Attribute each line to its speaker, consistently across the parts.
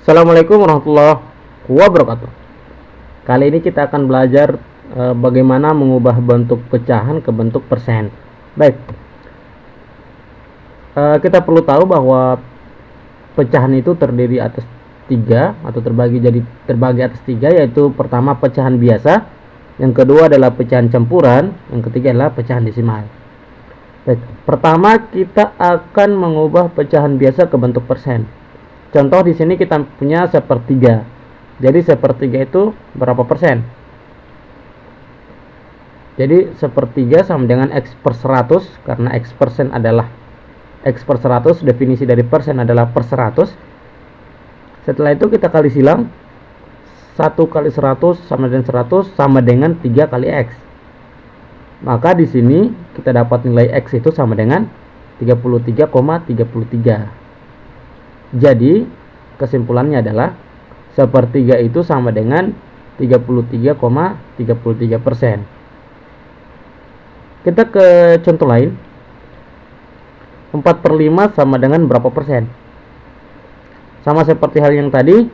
Speaker 1: Assalamualaikum warahmatullahi wabarakatuh. Kali ini kita akan belajar bagaimana mengubah bentuk pecahan ke bentuk persen. Baik, kita perlu tahu bahwa pecahan itu terdiri atas tiga atau terbagi atas tiga, yaitu pertama pecahan biasa, yang kedua adalah pecahan campuran, yang ketiga adalah pecahan desimal. Baik, pertama kita akan mengubah pecahan biasa ke bentuk persen. Contoh di sini kita punya sepertiga. Jadi sepertiga itu berapa persen? Jadi sepertiga sama dengan X per 100, karena X persen adalah X per 100, definisi dari persen adalah per 100. Setelah itu kita kali silang, 1 kali 100 sama dengan 100 sama dengan 3 kali X. Maka di sini kita dapat nilai X itu sama dengan 33,33. Jadi kesimpulannya adalah sepertiga itu sama dengan 33,33%. Kita ke contoh lain. 4/5 sama dengan berapa persen? Sama seperti hal yang tadi,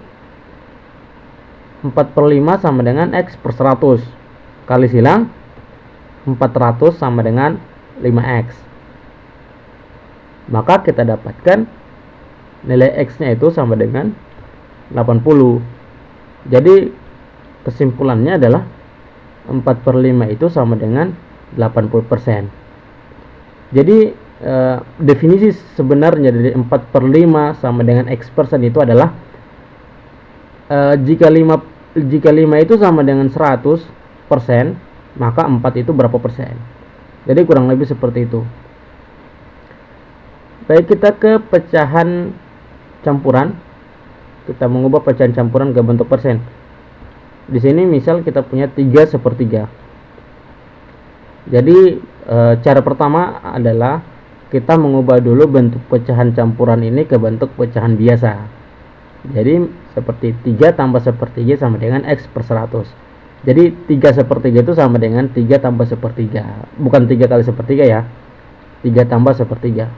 Speaker 1: 4/5 sama dengan X per 100. Kali silang, 400 sama dengan 5X. Maka kita dapatkan nilai X-nya itu sama dengan 80. Jadi kesimpulannya adalah 4/5 itu sama dengan 80%. Jadi definisi sebenarnya dari 4/5 sama dengan X persen itu adalah jika 5 itu sama dengan 100%, maka 4 itu berapa persen. Jadi kurang lebih seperti itu. Baik, kita ke pecahan campuran. Kita mengubah pecahan campuran ke bentuk persen. Di sini misal kita punya 3 sepertiga. Jadi cara pertama adalah kita mengubah dulu bentuk pecahan campuran ini ke bentuk pecahan biasa. Jadi seperti 3 tambah sepertiga sama dengan X per 100. Jadi 3 sepertiga itu sama dengan 3 tambah sepertiga. Bukan 3 kali sepertiga ya, 3 tambah sepertiga.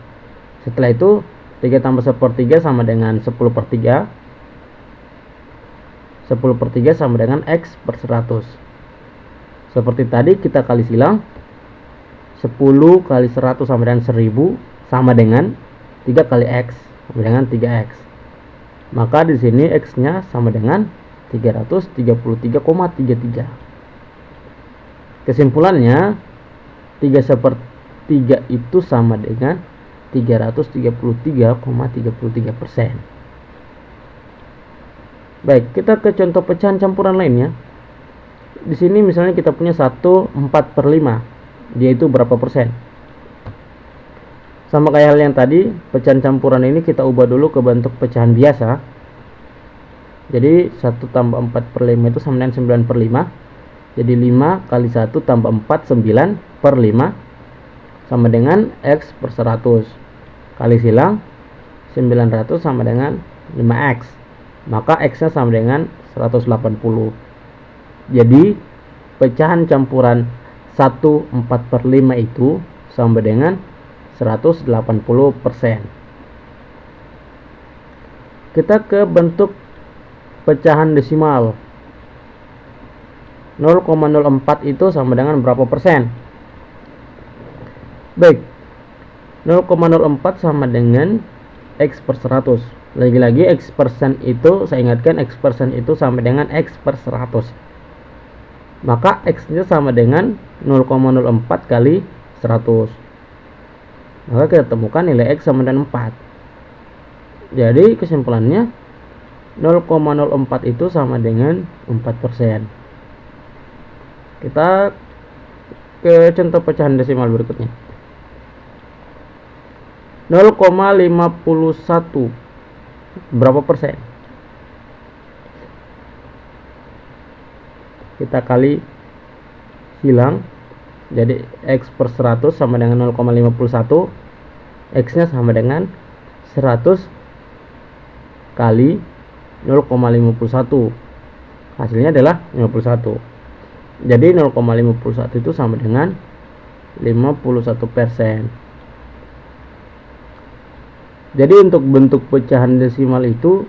Speaker 1: Setelah itu 3 tambah sepertiga sama dengan 10/3. 10/3 sama dengan X per 100. Seperti tadi kita kali silang, 10 kali 100 sama dengan 1000 sama dengan 3 kali X sama dengan 3X. Maka di sini X-nya sama dengan 333,33. Kesimpulannya 3/3 itu sama dengan 333,33%. Baik, kita ke contoh pecahan campuran lainnya. Di sini misalnya kita punya 1/4/5. Dia itu berapa persen? Sama kayak hal yang tadi, pecahan campuran ini kita ubah dulu ke bentuk pecahan biasa. Jadi 1 tambah 4/5 itu sama dengan 9/5. Jadi 5 kali 1 tambah 4, 9/5 sama dengan X per 100. Kali silang, 900 sama dengan 5X. Maka X-nya sama dengan 180. Jadi pecahan campuran 1/4/5 itu sama dengan 180%. Kita ke bentuk pecahan desimal. 0,04 itu sama dengan berapa persen? Baik, 0,04 sama dengan X per 100. Lagi-lagi X persen itu, saya ingatkan, X persen itu sama dengan X per 100. Maka X-nya sama dengan 0,04 kali 100. Maka kita temukan nilai X sama dengan 4. Jadi kesimpulannya 0,04 itu sama dengan 4%. Kita ke contoh pecahan desimal berikutnya. 0,51 berapa persen? Kita kali silang, jadi X per 100 sama dengan 0,51. X nya sama dengan 100 kali 0,51. Hasilnya adalah 51. Jadi 0,51 itu sama dengan 51%. Jadi untuk bentuk pecahan desimal itu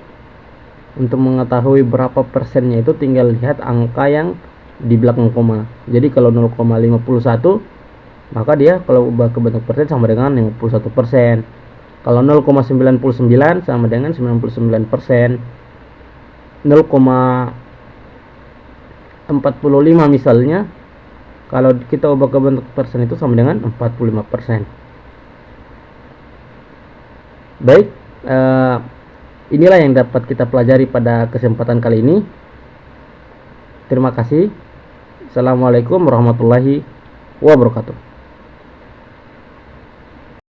Speaker 1: Untuk mengetahui berapa persennya itu tinggal lihat angka yang di belakang koma. Jadi kalau 0,51, maka dia kalau ubah ke bentuk persen sama dengan 51%. Kalau 0,99 sama dengan 99%. 0,45 misalnya, kalau kita ubah ke bentuk persen itu sama dengan 45%. Baik, inilah yang dapat kita pelajari pada kesempatan kali ini. Terima kasih. Assalamualaikum warahmatullahi wabarakatuh.